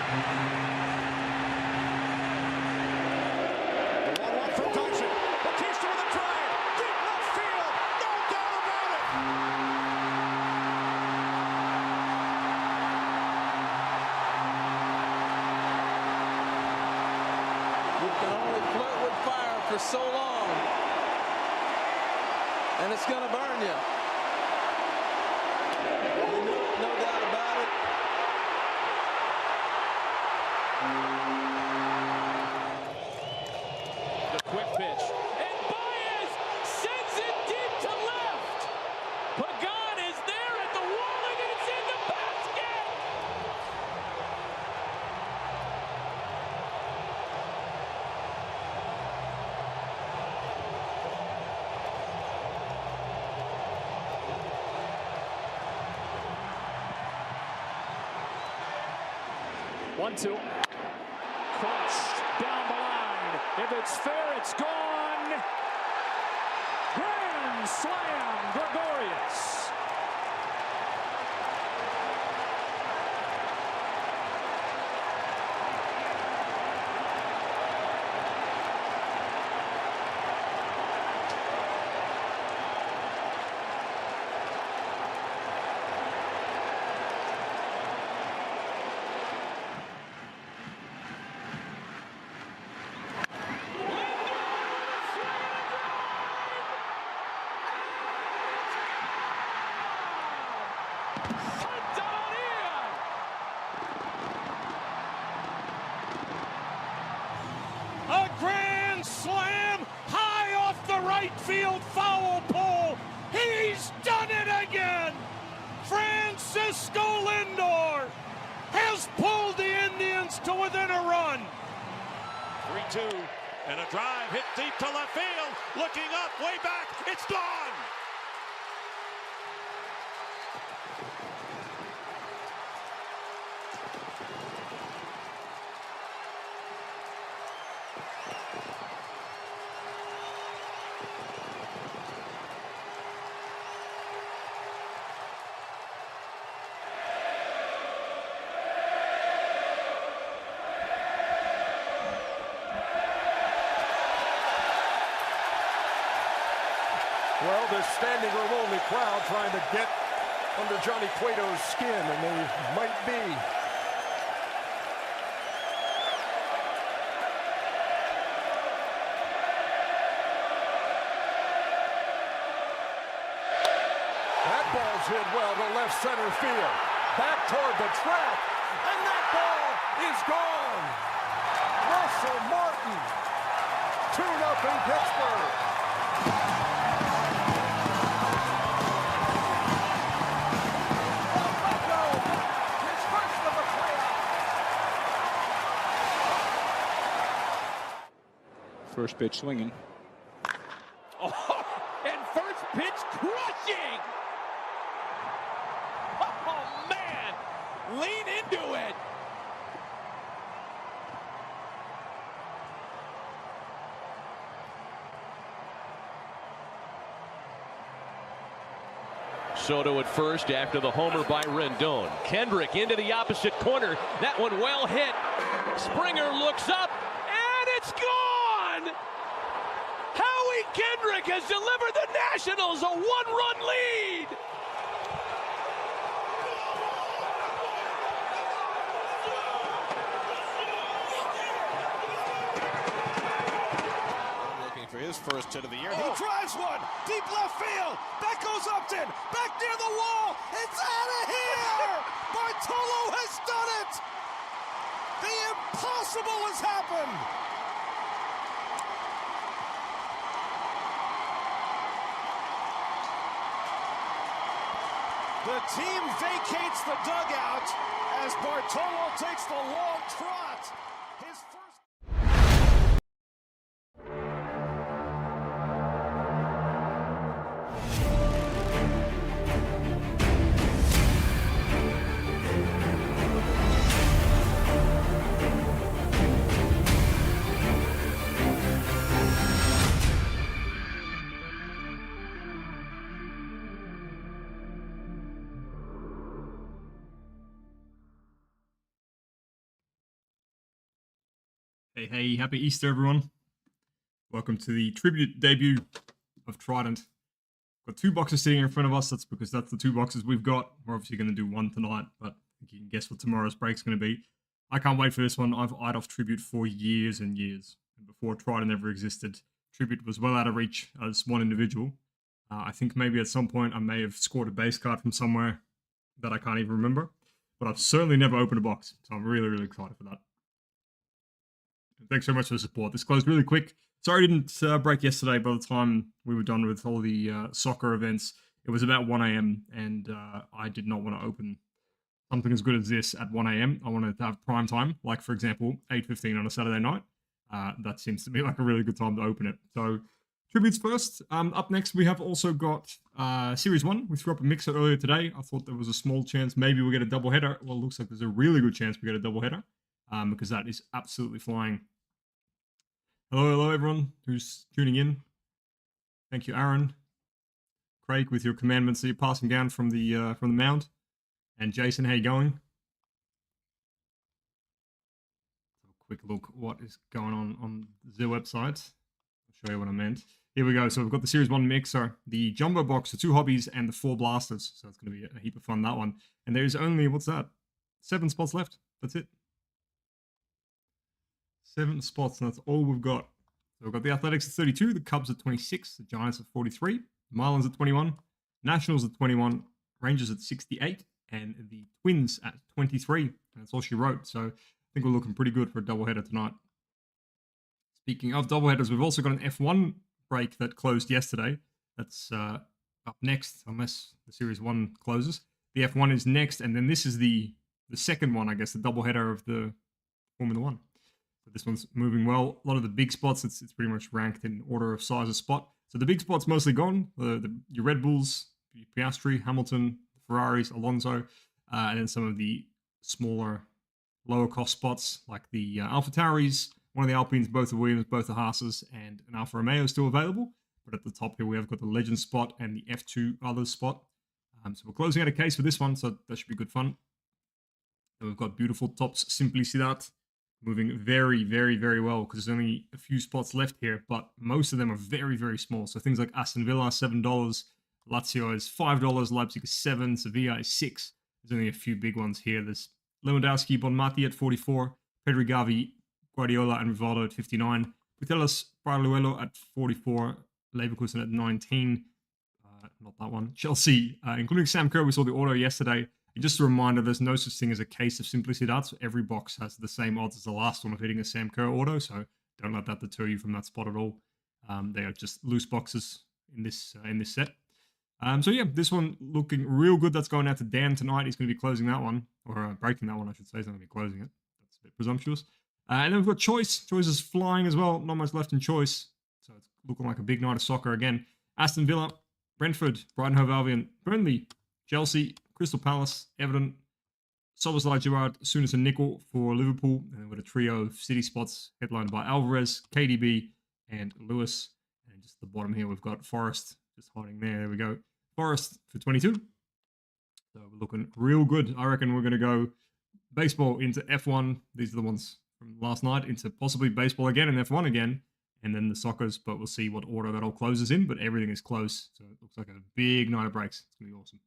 The 1-1 for Dyson. Batista with a drive. Deep left field. No doubt about it. You can only flirt with fire for so long, and it's going to burn you. No doubt about it. The quick pitch. And Baez sends it deep to left. Pagan is there at the wall and it's in the basket. One-two. Crushed down the line. If it's fair, it's gone. Grand slam, Gregorius. A grand slam high off the right field foul pole. He's done it again. Francisco Lindor has pulled the Indians to within a run. 3-2 and a drive hit deep to left field. Looking up, way back, it's gone. Well, this standing room only crowd trying to get under Johnny Cueto's skin, and they might be. That ball's hit well to left center field. Back toward the track, and that ball is gone. Russell Martin, 2-0 Pittsburgh. First pitch swinging. Oh, and first pitch crushing. Oh, man. Lean into it. Soto at first after the homer by Rendon. Kendrick into the opposite corner. That one well hit. Springer looks up, and it's gone! Howie Kendrick has delivered the Nationals a one-run lead! Looking for his first hit of the year. He drives one. Deep left field. That goes Upton. Back near the wall. It's out of here. Bartolo has done it. The impossible has happened. The team vacates the dugout as Bartolo takes the long trot. Hey, happy Easter, everyone. Welcome to the tribute debut of Trident. Got 2 boxes sitting in front of us. That's because that's the 2 boxes we've got. We're obviously going to do one tonight, but I think you can guess what tomorrow's break's going to be. I can't wait for this one. I've eyed off Tribute for years and years. And before Trident ever existed, Tribute was well out of reach as one individual. I think maybe at some point I may have scored a base card from somewhere that I can't even remember. But I've certainly never opened a box, so I'm really, really excited for that. Thanks so much for the support. This closed really quick. Sorry I didn't break yesterday. By the time we were done with all the soccer events, it was about 1 a.m. and I did not want to open something as good as this at 1 a.m. I wanted to have prime time, like, for example, 8:15 on a Saturday night. That seems to be like a really good time to open it. So, tributes first. Up next, we have also got Series 1. We threw up a mixer earlier today. I thought there was a small chance maybe we'll get a double header. Well, it looks like there's a really good chance we get a double header. Because that is absolutely flying. Hello, everyone who's tuning in. Thank you, Aaron, Craig, with your commandments that you're passing down from the mound, and Jason. How you going? A quick look what is going on the website. I'll show you what I meant. Here we go. So we've got the Series 1 mixer, the jumbo box, the 2 hobbies, and the 4 blasters. So it's going to be a heap of fun, that one. And there's only, what's that? 7 spots left. That's it. 7 spots, and that's all we've got. So we've got the Athletics at 32, the Cubs at 26, the Giants at 43, the Marlins at 21, Nationals at 21, Rangers at 68, and the Twins at 23. And that's all she wrote. So I think we're looking pretty good for a doubleheader tonight. Speaking of doubleheaders, we've also got an F1 break that closed yesterday. That's up next, unless the Series 1 closes. The F1 is next, and then this is the second one, I guess, the doubleheader of the Formula 1. This one's moving well. A lot of the big spots, it's pretty much ranked in order of size of spot. So the big spot's mostly gone. Your Red Bulls, Piastri, Hamilton, Ferraris, Alonso, and then some of the smaller, lower cost spots like the Alpha Tauris, one of the Alpines, both the Williams, both the Haas's, and an Alfa Romeo is still available. But at the top here, we have got the Legend spot and the F2 others spot. So we're closing out a case for this one, so that should be good fun. And we've got beautiful Tops Simplicidad. Moving very, very, very well because there's only a few spots left here, but most of them are very, very small. So things like Aston Villa, $7, Lazio is $5, Leipzig is $7, Sevilla is $6. There's only a few big ones here. There's Lewandowski, Bonmati at 44, Pedri, Gavi, Guardiola, and Rivaldo at 59, Putellas, Paralluelo at 44, Leverkusen at 19. Not that one. Chelsea, including Sam Kerr, we saw the auto yesterday. And just a reminder, there's no such thing as a case of Simplicidad, so every box has the same odds as the last one of hitting a Sam Kerr auto, so don't let that deter you from that spot at all. They are just loose boxes in this set. So yeah, this one looking real good. That's going out to Dan tonight. He's going to be closing that one, or breaking that one, I should say. He's not going to be closing it. That's a bit presumptuous. And then we've got Choice. Choice is flying as well. Not much left in Choice, so it's looking like a big night of soccer again. Aston Villa, Brentford, Brighton Hove Albion, Burnley, Chelsea, Crystal Palace, Everton, Szoboszlai, Gerrard, Souness and Nickel for Liverpool. And then we've got a trio of City spots headlined by Alvarez, KDB, and Lewis. And just at the bottom here, we've got Forest just hiding there. There we go. Forest for 22. So we're looking real good. I reckon we're going to go baseball into F1. These are the ones from last night into possibly baseball again and F1 again. And then the soccers, but we'll see what order that all closes in. But everything is close. So it looks like a big night of breaks. It's going to be awesome.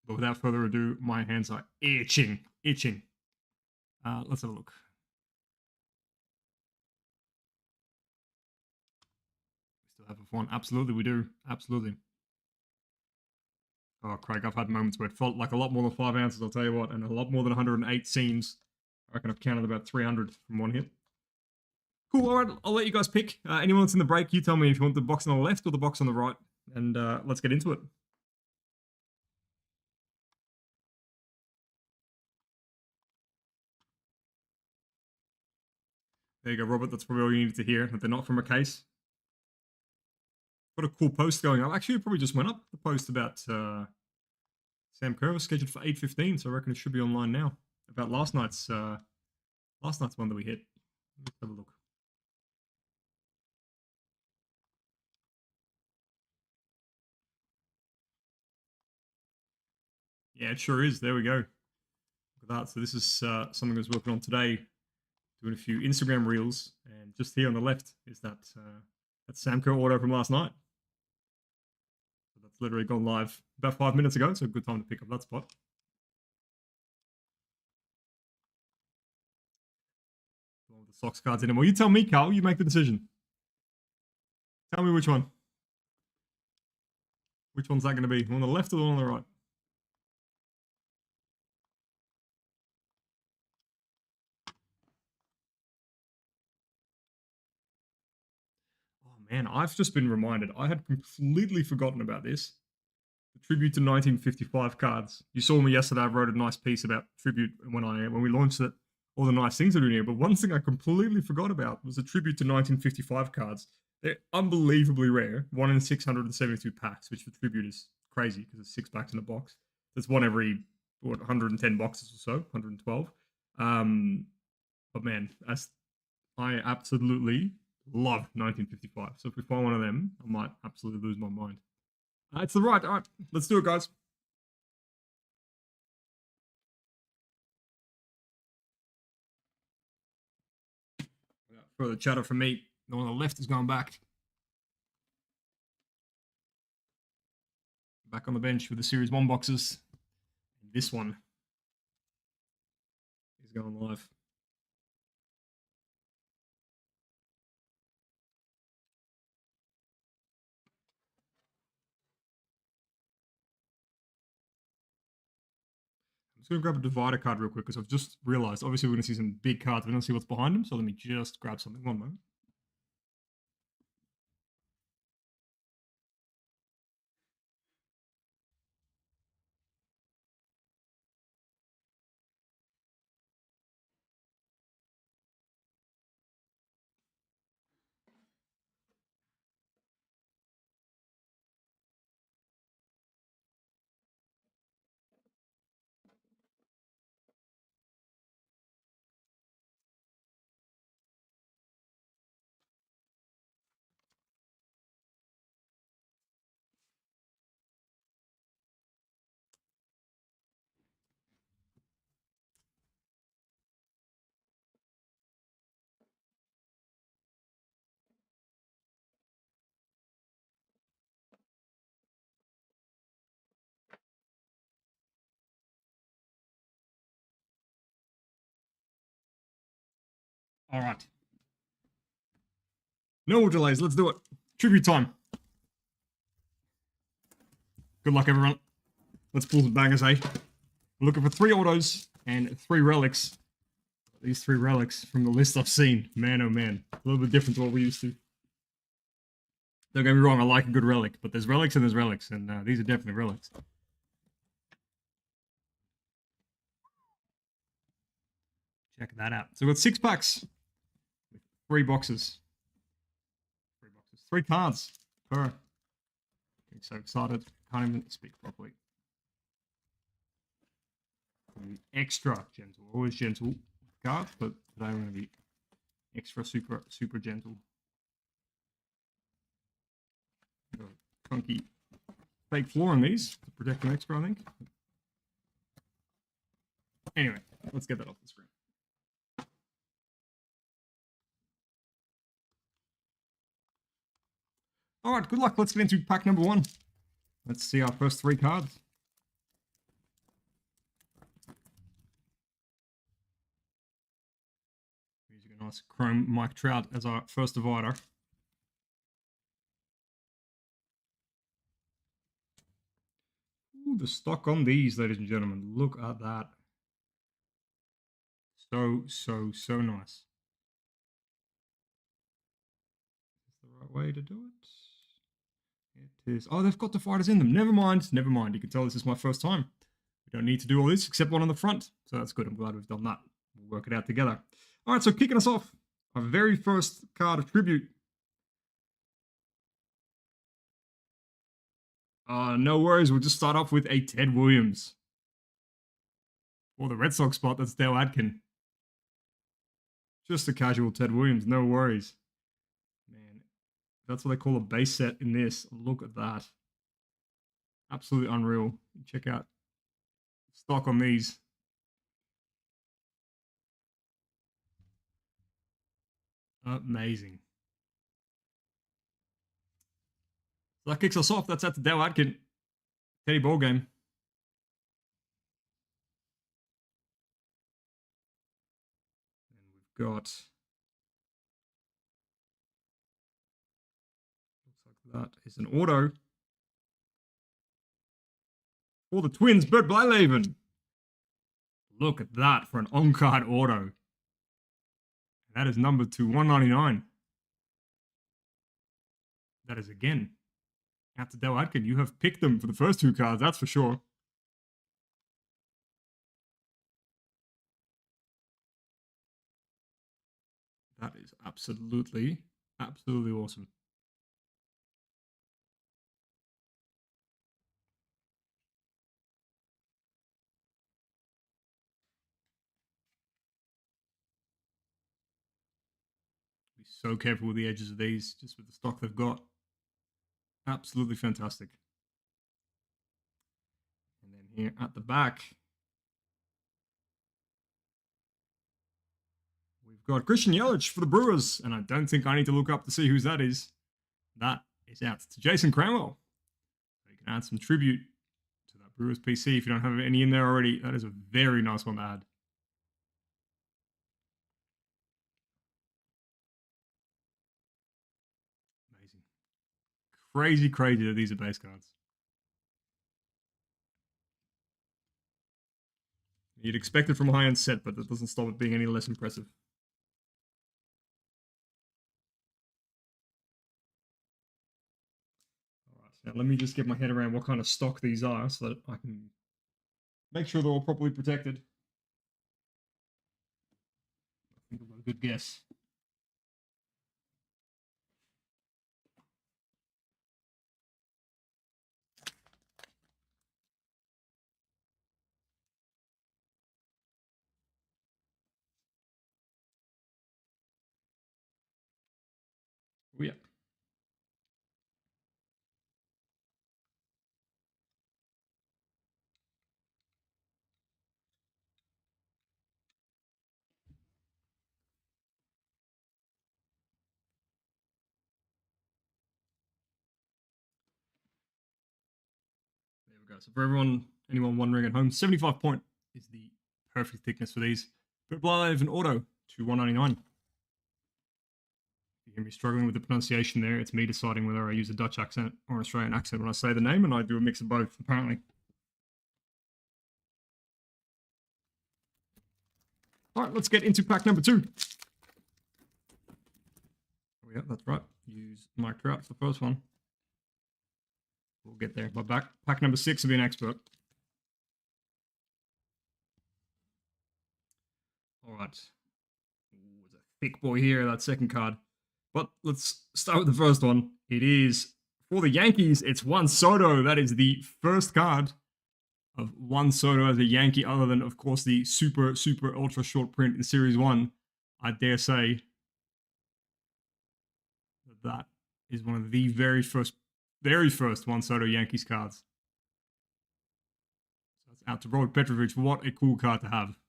But without further ado, my hands are itching. Let's have a look. We still have F1. Absolutely, we do. Absolutely. Oh, Craig, I've had moments where it felt like a lot more than 5 ounces, I'll tell you what, and a lot more than 108 seams. I reckon I've counted about 300 from one hit. Cool, all right, I'll let you guys pick. Anyone that's in the break, you tell me if you want the box on the left or the box on the right, and let's get into it. There you go, Robert. That's probably all you needed to hear, that they're not from a case. Got a cool post going up. Actually, it probably just went up. The post about Sam Kerr was scheduled for 8:15, so I reckon it should be online now. About last night's one that we hit. Let's have a look. Yeah, it sure is. There we go. Look for that. So this is something I was working on today, doing a few Instagram reels, and just here on the left is that Samco order from last night. So that's literally gone live about 5 minutes ago, so a good time to pick up that spot. All the Sox cards anymore. You tell me, Carl. You make the decision. Tell me which one. Which one's that going to be? On the left or the one on the right? Oh man, I've just been reminded. I had completely forgotten about this. The tribute to 1955 cards. You saw me yesterday. I wrote a nice piece about tribute when we launched it. All the nice things are doing here. But one thing I completely forgot about was the tribute to 1955 cards. They're unbelievably rare. 1 in 672 packs, which for tribute is crazy because it's 6 packs in a box. There's one every 110 boxes or so, 112. But man, I absolutely love 1955. So if we find one of them, I might absolutely lose my mind. It's the right. All right, let's do it, guys. Without further chatter from me, the one on the left is going back. Back on the bench with the Series 1 boxes. And this one is going live. I'm just going to grab a divider card real quick because I've just realized, obviously, we're going to see some big cards. We don't see what's behind them. So let me just grab something. One moment. All right. No more delays. Let's do it. Tribute time. Good luck, everyone. Let's pull some bangers, eh? We're looking for 3 autos and 3 relics. These 3 relics from the list I've seen. Man, oh man. A little bit different to what we used to. Don't get me wrong, I like a good relic, but there's relics and there's relics, and these are definitely relics. Check that out. So we've got 6 packs with 3 boxes. 3 boxes. 3 cards per. Getting so excited. Can't even speak properly. Extra gentle. Always gentle cards, but today we're going to be extra super gentle. Funky fake floor on these to protect them extra, I think. Anyway, let's get that off the screen. All right, good luck. Let's get into pack number 1. Let's see our first 3 cards. Using a nice chrome Mike Trout as our first divider. Ooh, the stock on these, ladies and gentlemen. Look at that. So nice. Is this the right way to do it? It is. Oh, they've got the fighters in them. Never mind. Never mind. You can tell this is my first time. We don't need to do all this except one on the front. So that's good. I'm glad we've done that. We'll work it out together. All right, so kicking us off, our very first card of tribute. No worries. We'll just start off with a Ted Williams. Or the Red Sox spot, that's Dale Adkin. Just a casual Ted Williams, no worries. Man, that's what they call a base set in this. Look at that. Absolutely unreal. Check out stock on these. Amazing. So that kicks us off. That's at the Dale Atkin Teddy Ball game. And we've got... looks like that is an auto. For the Twins, Bert Blyleven. Look at that for an on-card auto. That is numbered to 199. That is again out to Dale Atkin. You have picked them for the first two cards, that's for sure. That is absolutely awesome. Be so careful with the edges of these, just with the stock they've got. Absolutely fantastic. And then here at the back, we've got Christian Yelich for the Brewers, and I don't think I need to look up to see whose that is. That is out to Jason Cranwell. So you can add some tribute to that Brewers PC if you don't have any in there already. That is a very nice one to add. Amazing. Crazy that these are base cards. You'd expect it from a high-end set, but that doesn't stop it being any less impressive. Alright, so now let me just get my head around what kind of stock these are so that I can make sure they're all properly protected. I think I've got a good guess. Oh, yeah. There we go. So for anyone wondering at home, 75 point is the perfect thickness for these. But Blyleven an auto to 199. You hear me struggling with the pronunciation there. It's me deciding whether I use a Dutch accent or an Australian accent when I say the name, and I do a mix of both, apparently. All right, let's get into pack number 2. Oh, yeah, that's right. Use Mike Trout for the first one. We'll get there. But pack number 6 will be an expert. All right. Ooh, it's a thick boy here, that second card. But let's start with the first one. It is for the Yankees. It's Juan Soto. That is the first card of Juan Soto as a Yankee, other than, of course, the super ultra short print in Series 1. I dare say that is one of the very first Juan Soto Yankees cards. So that's out to Robert Petrovich. What a cool card to have.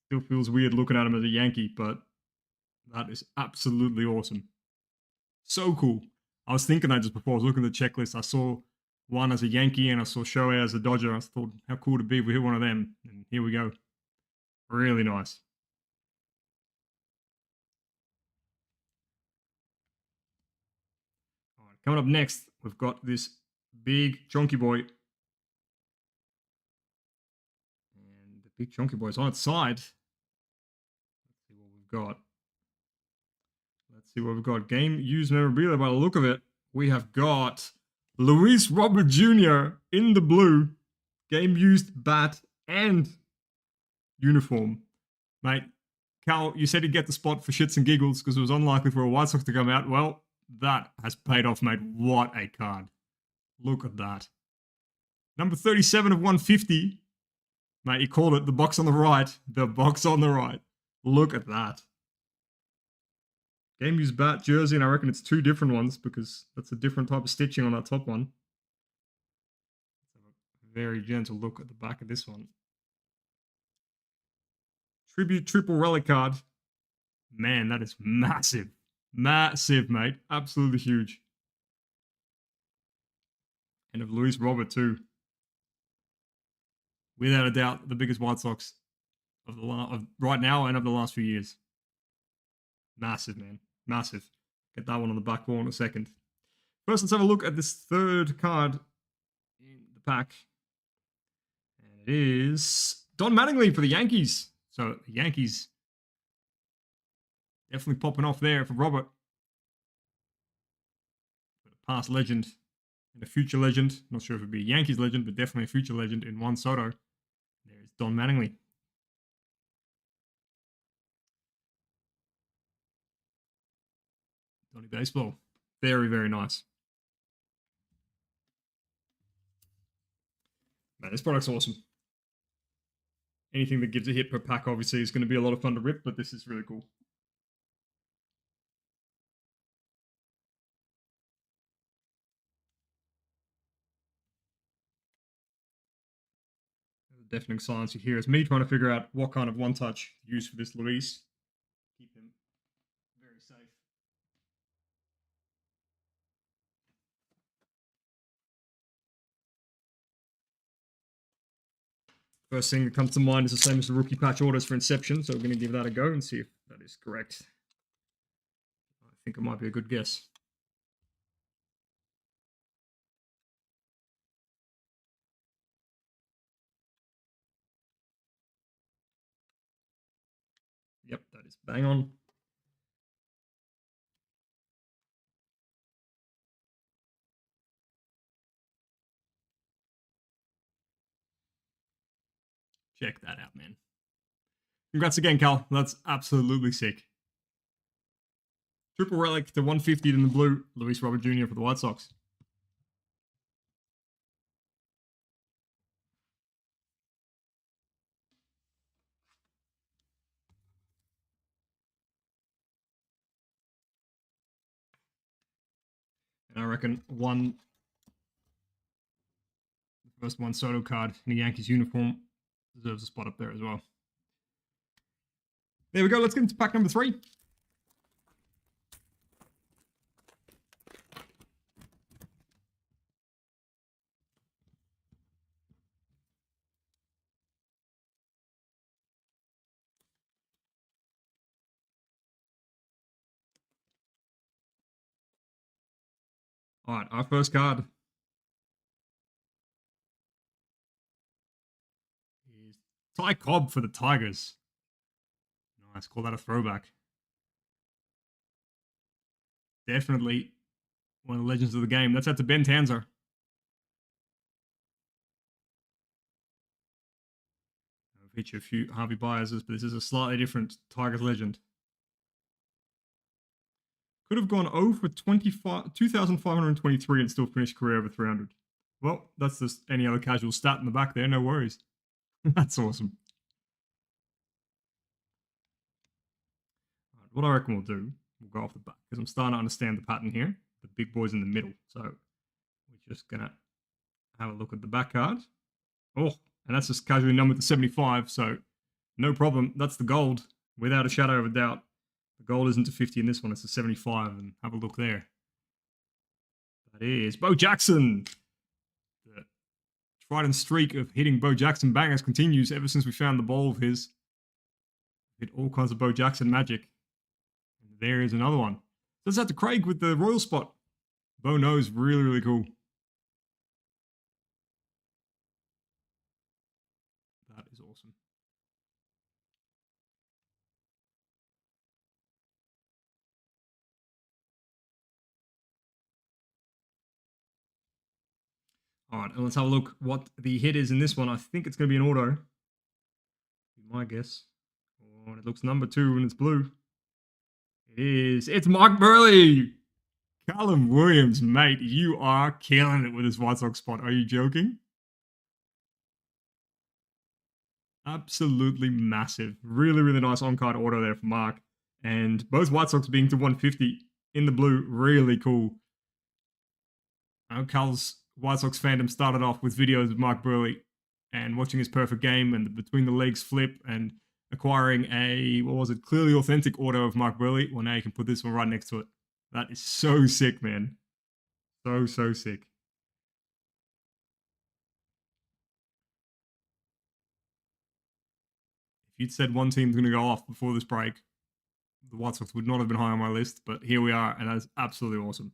Still feels weird looking at him as a Yankee, but that is absolutely awesome. So cool. I was thinking that just before I was looking at the checklist. I saw one as a Yankee and I saw Shohei as a Dodger. I thought, how cool would it be if we hit one of them? And here we go. Really nice. All right, coming up next, we've got this big chunky boy. And the big chunky boy is on its side. Let's see what we've got. Let's see what we've got. Game used memorabilia by the look of it. We have got Luis Robert Jr. in the blue. Game used bat and uniform. Mate, Cal, you said he'd get the spot for shits and giggles because it was unlikely for a White Sox to come out. Well, that has paid off, mate. What a card. Look at that. Number 37 of 150. Mate, you called it the box on the right. The box on the right. Look at that. Game used bat jersey, and I reckon it's 2 different ones because that's a different type of stitching on that top one. Let's have a very gentle look at the back of this one. Tribute triple relic card. Man, that is massive. Massive, mate. Absolutely huge. And of Luis Robert, too. Without a doubt, the biggest White Sox of right now and of the last few years. Massive, man. Massive. Get that one on the back wall in a second. First, let's have a look at this third card in the pack. And it is Don Mattingly for the Yankees. So, the Yankees definitely popping off there for Robert. A past legend and a future legend. Not sure if it'd be a Yankees legend, but definitely a future legend in Juan Soto. There's Don Mattingly. Donny Baseball. Very, very nice. Man, this product's awesome. Anything that gives a hit per pack, obviously, is going to be a lot of fun to rip, but this is really cool. The deafening silence you hear is me trying to figure out what kind of one-touch to use for this Luis. Keep him very safe. First thing that comes to mind is the same as the rookie patch orders for Inception, so we're going to give that a go and see if that is correct. I think it might be a good guess. Yep, that is bang on. Check that out, man. Congrats again, Cal. That's absolutely sick. Triple relic to 150 in the blue. Luis Robert Jr. for the White Sox. And I reckon the first Juan Soto card in a Yankees uniform deserves a spot up there as well. There we go. Let's get into pack number 3. All right, our first card is Ty Cobb for the Tigers. Nice, call that a throwback. Definitely one of the legends of the game. That's out to Ben Tanzer. I'll feature a few Harvey Byerses, but this is a slightly different Tigers legend. Could have gone 0 for 2,523 and still finished career over 300. Well, that's just any other casual stat in the back there. No worries. That's awesome. Right, what I reckon we'll do, we'll go off the back because I'm starting to understand the pattern here. The big boy's in the middle. So we're just going to have a look at the back card. Oh, and that's just casually numbered to 75. So no problem. That's the gold without a shadow of a doubt. The gold isn't to 50 in this one, it's to 75, and have a look there. That is Bo Jackson. The trident streak of hitting Bo Jackson bangers continues ever since we found the ball of his. Hit all kinds of Bo Jackson magic. And there is another one. So that's out to Craig with the Royal spot. Bo knows, really, really cool. That is awesome. All right, and let's have a look what the hit is in this one. I think it's going to be an auto. My guess. Oh, and it looks number 2 and it's blue. It is. It's Mark Burley. Callum Williams, mate. You are killing it with this White Sox spot. Are you joking? Absolutely massive. Really, really nice on-card auto there for Mark. And both White Sox being to 150 in the blue. Really cool. I know Cal's White Sox fandom started off with videos of Mark Burley and watching his perfect game and the between the legs flip and acquiring a, what was it, clearly authentic auto of Mark Burley. Well, now you can put this one right next to it. That is so sick, man. So sick. If you'd said one team's going to go off before this break, the White Sox would not have been high on my list, but here we are, and that is absolutely awesome.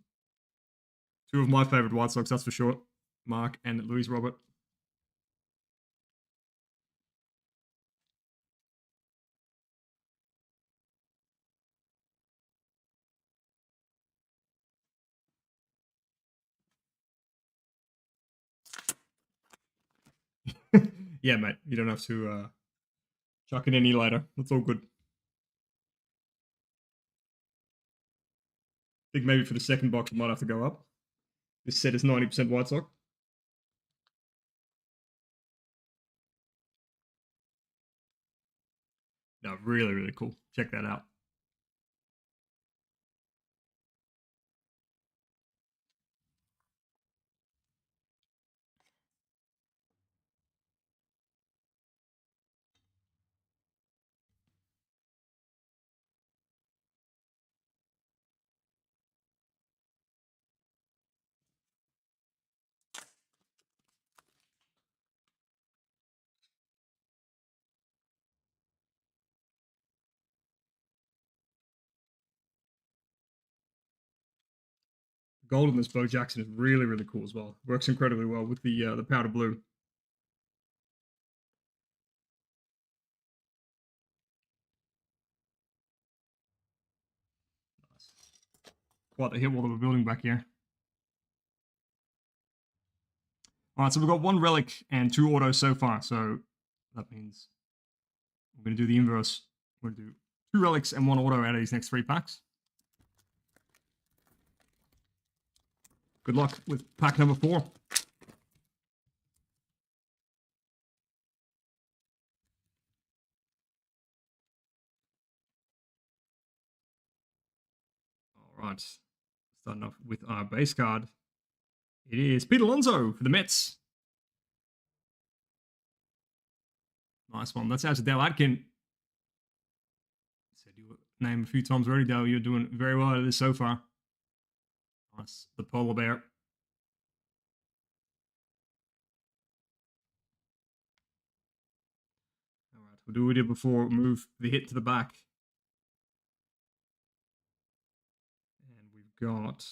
Two of my favorite White Sox, that's for sure. Mark and Luis Robert. Yeah, mate, you don't have to chuck it any later. That's all good. I think maybe for the second box, it might have to go up. This set is 90% White Sox. No, really cool. Check that out. Gold in this Bo Jackson is really cool as well. Works incredibly well with the powder blue. Nice. Quite the hit wall that we're building back here. All right, so we've got one relic and two autos so far. So that means we're going to do the inverse. We're going to do two relics and one auto out of these next three packs. Good luck with pack number 4. All right, starting off with our base card. It is Pete Alonso for the Mets. Nice one. That's out to Dale Atkin. Said your name a few times already, Dale. You're doing very well out of this so far. Nice. The polar bear. All right, we'll do it before we move the hit to the back. And we've got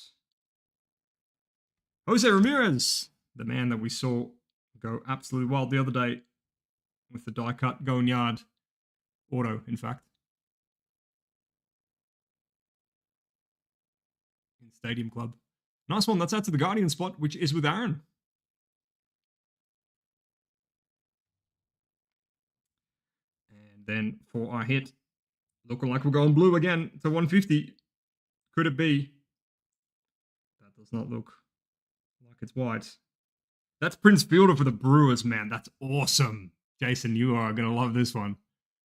Jose Ramirez, the man that we saw go absolutely wild the other day with the die cut going yard auto, in fact. In Stadium Club. Nice one. That's out to the Guardian spot, which is with Aaron. And then for our hit, looking like we're going blue again to 150. Could it be? That does not look like it's white. That's Prince Fielder for the Brewers, man. That's awesome. Jason, you are going to love this one.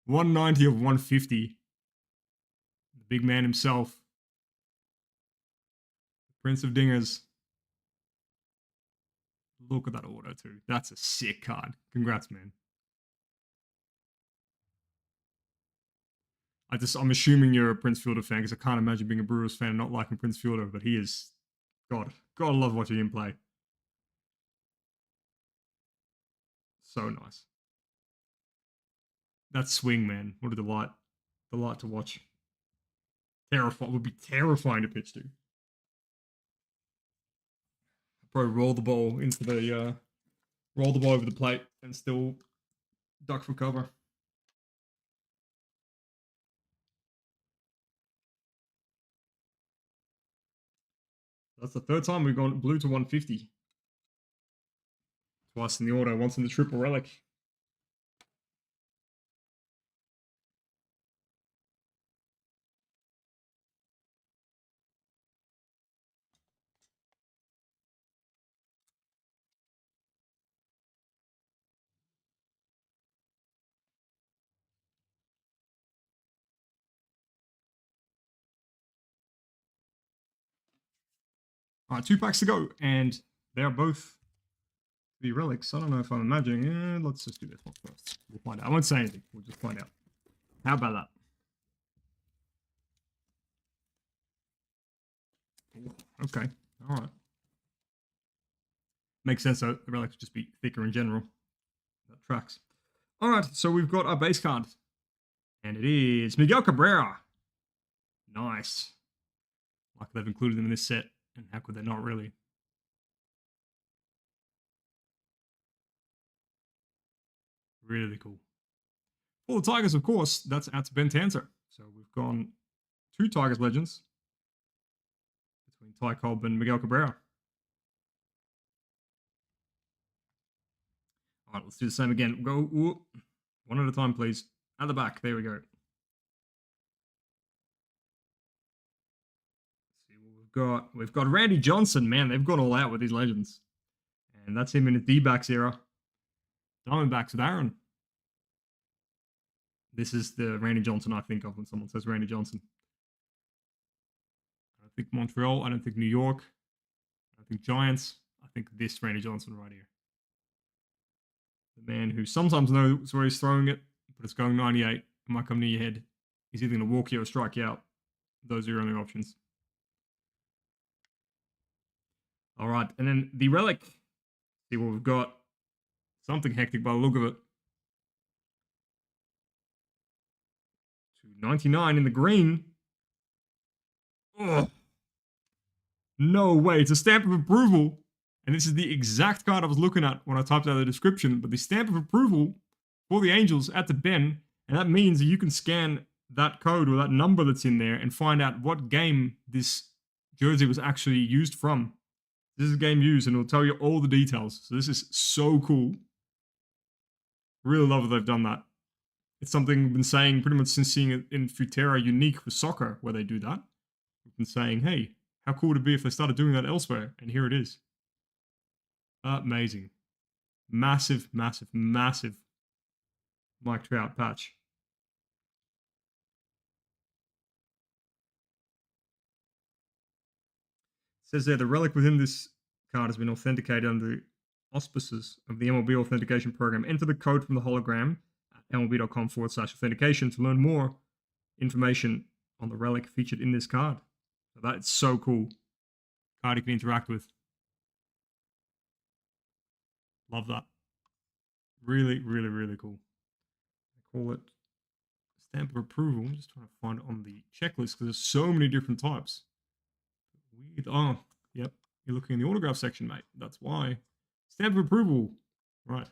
190 of 150. The big man himself. Prince of Dingers. Look at that auto, too. That's a sick card. Congrats, man. I'm assuming you're a Prince Fielder fan because I can't imagine being a Brewers fan and not liking Prince Fielder, but he is, God, gotta love watching him play. So nice. That swing, man. What a delight. Delight to watch. Terrifying. Would be terrifying to pitch to. Probably roll the ball into the, roll the ball over the plate and still duck for cover. That's the third time we've gone blue to 150. Twice in the auto, once in the triple relic. All right, 2 packs to go, and they're both the relics. I don't know if I'm imagining. Let's just do this one first. We'll find out. I won't say anything. We'll just find out. How about that? Okay. All right. Makes sense, though. The relics would just be thicker in general. That tracks. All right. So we've got our base card. And it is Miguel Cabrera. Nice. Like they've included them in this set. And how could they not, really? Really cool. For the Tigers, of course, that's out to Ben Tanter. So we've gone 2 Tigers legends between Ty Cobb and Miguel Cabrera. All right, let's do the same again. Go one at a time, please. At the back. There we go. Let's see what we've got. We've got Randy Johnson. Man, they've gone all out with these legends. And that's him in his D-backs era. Diamondbacks with Aaron. This is the Randy Johnson I think of when someone says Randy Johnson. I don't think Montreal. I don't think New York. I don't think Giants. I think this Randy Johnson right here. The man who sometimes knows where he's throwing it, but it's going 98. It might come near your head. He's either going to walk you or strike you out. Those are your only options. All right, and then the relic. See what we've got. Something hectic by the look of it. 299 in the green. Oh. No way. It's a stamp of approval. And this is the exact card I was looking at when I typed out the description. But the stamp of approval for the Angels at the Ben. And that means that you can scan that code or that number that's in there and find out what game this jersey was actually used from. This is a game used and it'll tell you all the details. So this is so cool. Really love that they've done that. It's something we've been saying pretty much since seeing it in Futera Unique for soccer, where they do that. We've been saying, hey, how cool would it be if they started doing that elsewhere? And here it is. Amazing. Massive, massive, massive Mike Trout patch. It says there, the relic within this card has been authenticated under the auspices of the MLB authentication program. Enter the code from the hologram at mlb.com/authentication to learn more information on the relic featured in this card. So that's so cool. Card you can interact with. Love that. Really, really, really cool. I call it stamp of approval. I'm just trying to find it on the checklist because there's so many different types. Oh, yep. You're looking in the autograph section, mate. That's why. Stamp of approval. Right.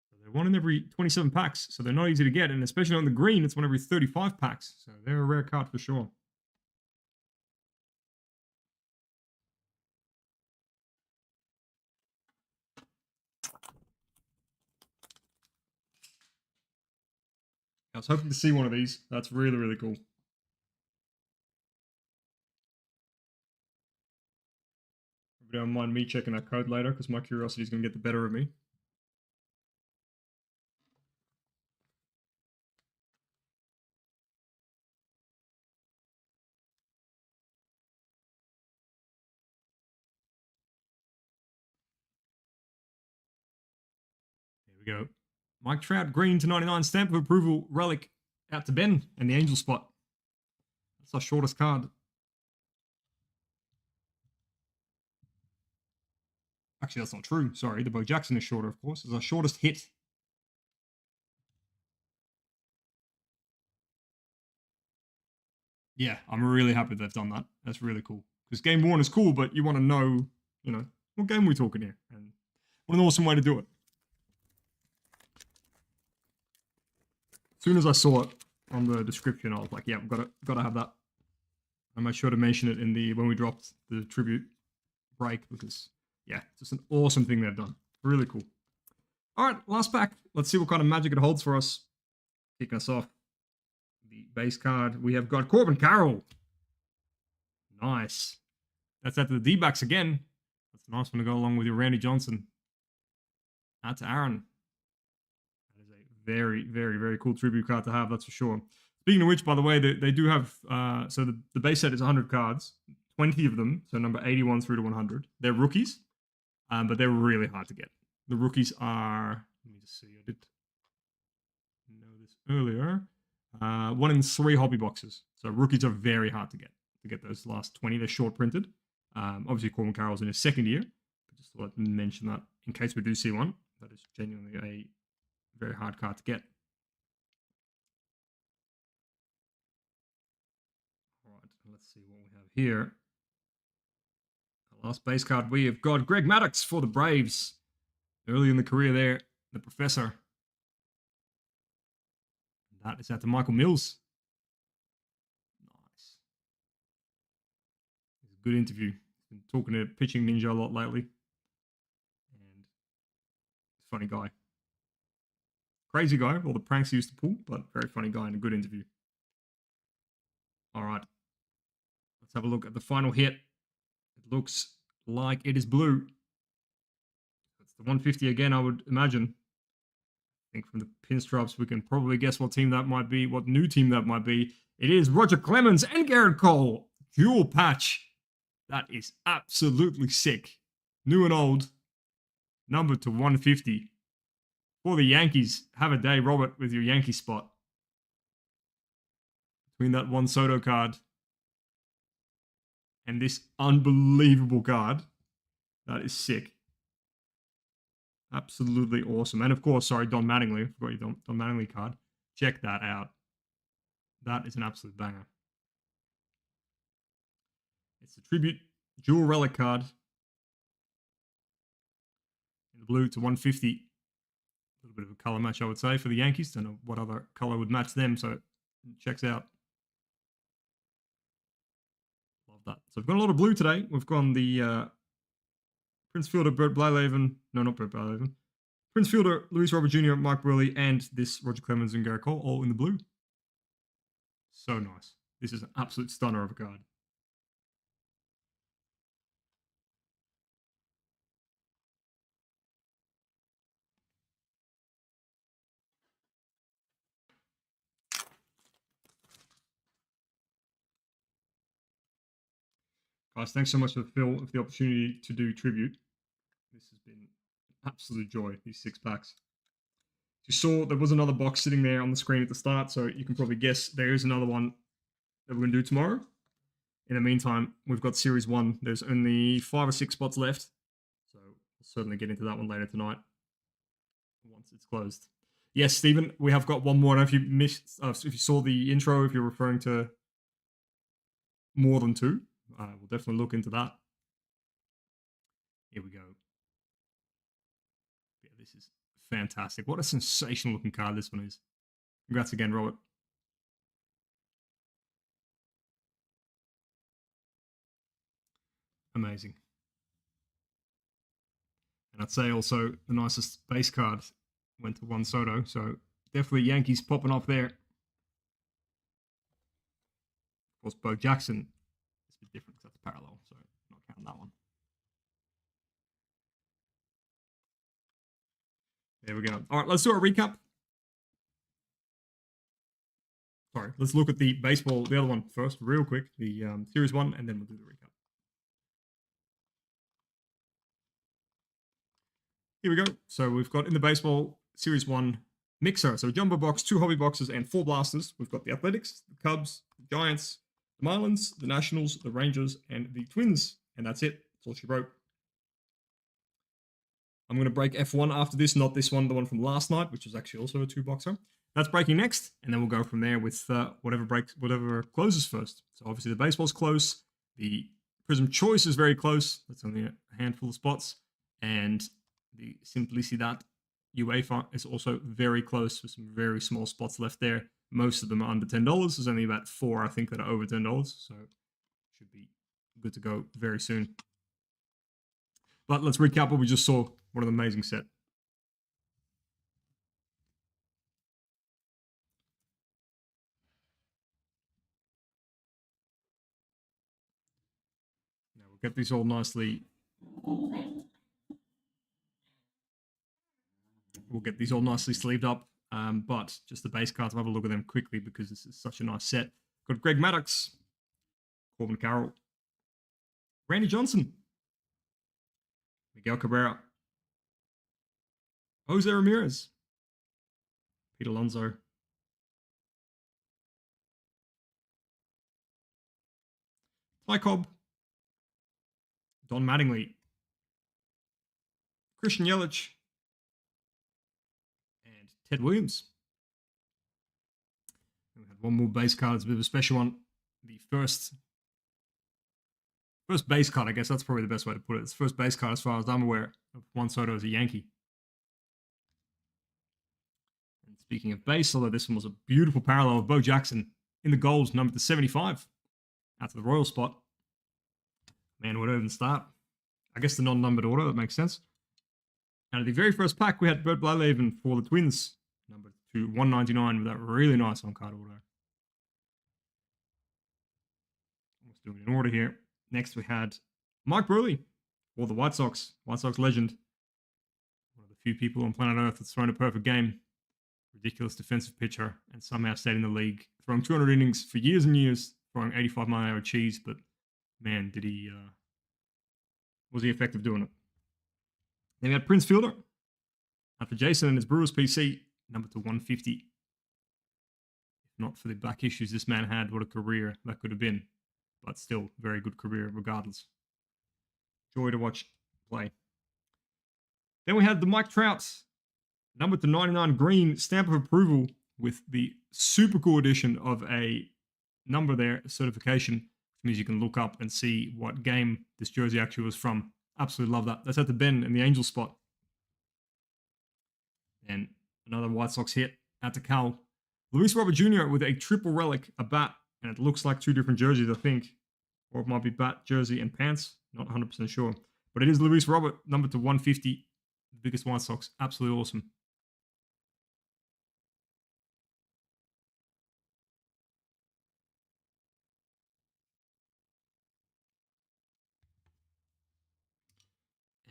So they're one in every 27 packs, so they're not easy to get. And especially on the green, it's one every 35 packs. So they're a rare card for sure. I was hoping to see one of these. That's really, really cool. Hope you don't mind me checking that code later because my curiosity is going to get the better of me. There we go. Mike Trout, green to 99, stamp of approval, relic out to Ben and the Angel spot. That's our shortest card. Actually, that's not true. Sorry, the Bo Jackson is shorter, of course. It's our shortest hit. Yeah, I'm really happy they've done that. That's really cool. Because game 1 is cool, but you want to know, you know, what game are we talking here? And what an awesome way to do it. As soon as I saw it on the description, I was like, yeah, gotta have that. I made sure to mention it in the when we dropped the tribute break because yeah, it's just an awesome thing they've done. Really cool. All right, last pack. Let's see what kind of magic it holds for us. Kicking us off. The base card, we have got Corbin Carroll. Nice. That's at the D-backs again. That's a nice one to go along with your Randy Johnson. That's Aaron. Very, very, very cool tribute card to have, that's for sure. Speaking of which, by the way, they do have, so the base set is 100 cards, 20 of them, so number 81 through to 100. They're rookies, but they're really hard to get. The rookies are, let me just see, I did know this earlier. 1 in 3 hobby boxes. So rookies are very hard to get those last 20. They're short printed. Obviously, Corbin Carroll's in his second year. But just thought I'd mention that in case we do see one. That is genuinely a very hard card to get. All right, let's see what we have here. The last base card we have got Greg Maddux for the Braves. Early in the career there, the professor. That is out to Michael Mills. Nice. It's a good interview. Been talking to Pitching Ninja a lot lately. And funny guy. Crazy guy, all the pranks he used to pull, but very funny guy and a good interview. All right. Let's have a look at the final hit. It looks like it is blue. It's the 150 again, I would imagine. I think from the pinstripes, we can probably guess what team that might be, what new team that might be. It is Roger Clemens and Garrett Cole. Dual patch. That is absolutely sick. New and old. Numbered to 150. For the Yankees, have a day, Robert, with your Yankee spot. Between that Juan Soto card and this unbelievable card. That is sick. Absolutely awesome. And of course, sorry, Don Mattingly. I forgot your Don Mattingly card. Check that out. That is an absolute banger. It's a tribute dual relic card. In the blue to 150. A little bit of a color match, I would say, for the Yankees. Don't know what other color would match them, so it checks out. Love that. So we've got a lot of blue today. We've gone the Prince Fielder, Bert Blyleven. No, not Bert Blyleven. Prince Fielder, Luis Robert Jr., Mike Burley, and this Roger Clemens and Garrett Cole, all in the blue. So nice. This is an absolute stunner of a card. Guys, thanks so much for Phil for the opportunity to do tribute. This has been an absolute joy, these 6 packs. You saw there was another box sitting there on the screen at the start, so you can probably guess there is another one that we're going to do tomorrow. In the meantime, we've got Series 1. There's only 5 or 6 spots left, so we'll certainly get into that one later tonight once it's closed. Yes, Stephen, we have got one more. I don't know if you missed, if you saw the intro, if you're referring to more than 2. We'll definitely look into that. Here we go. Yeah, this is fantastic. What a sensational looking card this one is. Congrats again, Robert. Amazing. And I'd say also the nicest base card went to Juan Soto. So definitely Yankees popping off there. Of course, Bo Jackson. Different because that's parallel, so not counting that one. There we go. All right, let's do a recap. Sorry, let's look at the baseball, the other one first, real quick, the Series 1, and then we'll do the recap. Here we go. So we've got in the baseball Series 1 mixer. So jumbo box, 2 hobby boxes, and 4 blasters. We've got the Athletics, the Cubs, the Giants, the Marlins, the Nationals, the Rangers, and the Twins. And that's it. That's all she wrote. I'm going to break F1 after this, not this one, the one from last night, which was actually also a 2-boxer. That's breaking next, and then we'll go from there with whatever closes first. So obviously the baseball's close. The PRIZM Choice is very close. That's only a handful of spots. And the Simplicidad UEFA is also very close with some very small spots left there. Most of them are under $10. There's only about 4, I think, that are over $10. So should be good to go very soon. But let's recap what we just saw. What an amazing set. Now we'll get these all nicely. We'll get these all nicely sleeved up. But just the base cards, I'll have a look at them quickly because this is such a nice set. Got Greg Maddux, Corbin Carroll, Randy Johnson, Miguel Cabrera, Jose Ramirez, Pete Alonso, Ty Cobb, Don Mattingly, Christian Yelich, and Ted Williams. And we had one more base card. It's a bit of a special one. The first base card, I guess that's probably the best way to put it. It's the first base card, as far as I'm aware, of Juan Soto as a Yankee. And speaking of base, although this one was a beautiful parallel of Bo Jackson in the gold, number to 75, out to the Royal spot. Man, where to even start? I guess the non-numbered order, that makes sense. And at the very first pack, we had Bert Blyleven for the Twins, number to 199 with that really nice on-card auto. Let's do it in order here. Next, we had Mike Burley for the White Sox legend. One of the few people on planet Earth that's thrown a perfect game. Ridiculous defensive pitcher, and somehow stayed in the league, throwing 200 innings for years and years, throwing 85-mile-an-hour cheese, but man, was he effective doing it. Then we had Prince Fielder. And for Jason and his Brewers PC, number to 150. If not for the back issues this man had, what a career that could have been. But still, very good career regardless. Joy to watch play. Then we had the Mike Trout, number to 99 green, stamp of approval with the super cool addition of a number there, certification, which means you can look up and see what game this jersey actually was from. Absolutely love that. That's at the Ben in the Angel spot. And another White Sox hit out to Cal. Luis Robert Jr. with a triple relic, a bat, and it looks like two different jerseys, I think. Or it might be bat, jersey, and pants. Not 100% sure. But it is Luis Robert, number to 150. The biggest White Sox. Absolutely awesome.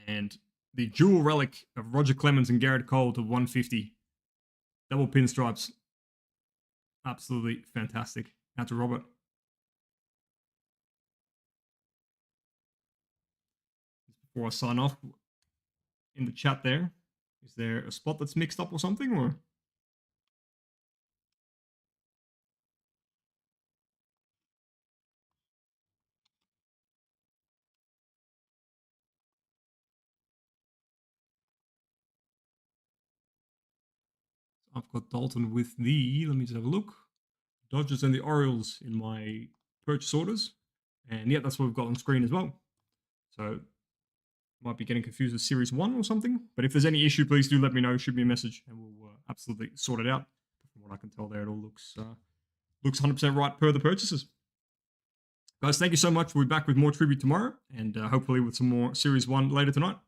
And the dual relic of Roger Clemens and Garrett Cole to 150. Double pinstripes. Absolutely fantastic. Out to Robert. Before I sign off, in the chat there, is there a spot that's mixed up or something? Or I've got Dalton with the, let me just have a look, Dodgers and the Orioles in my purchase orders. And yeah, that's what we've got on screen as well. So, might be getting confused with Series 1 or something. But if there's any issue, please do let me know. Shoot me a message and we'll absolutely sort it out. From what I can tell there, it all looks 100% right per the purchases. Guys, thank you so much. We'll be back with more tribute tomorrow. And hopefully with some more Series 1 later tonight.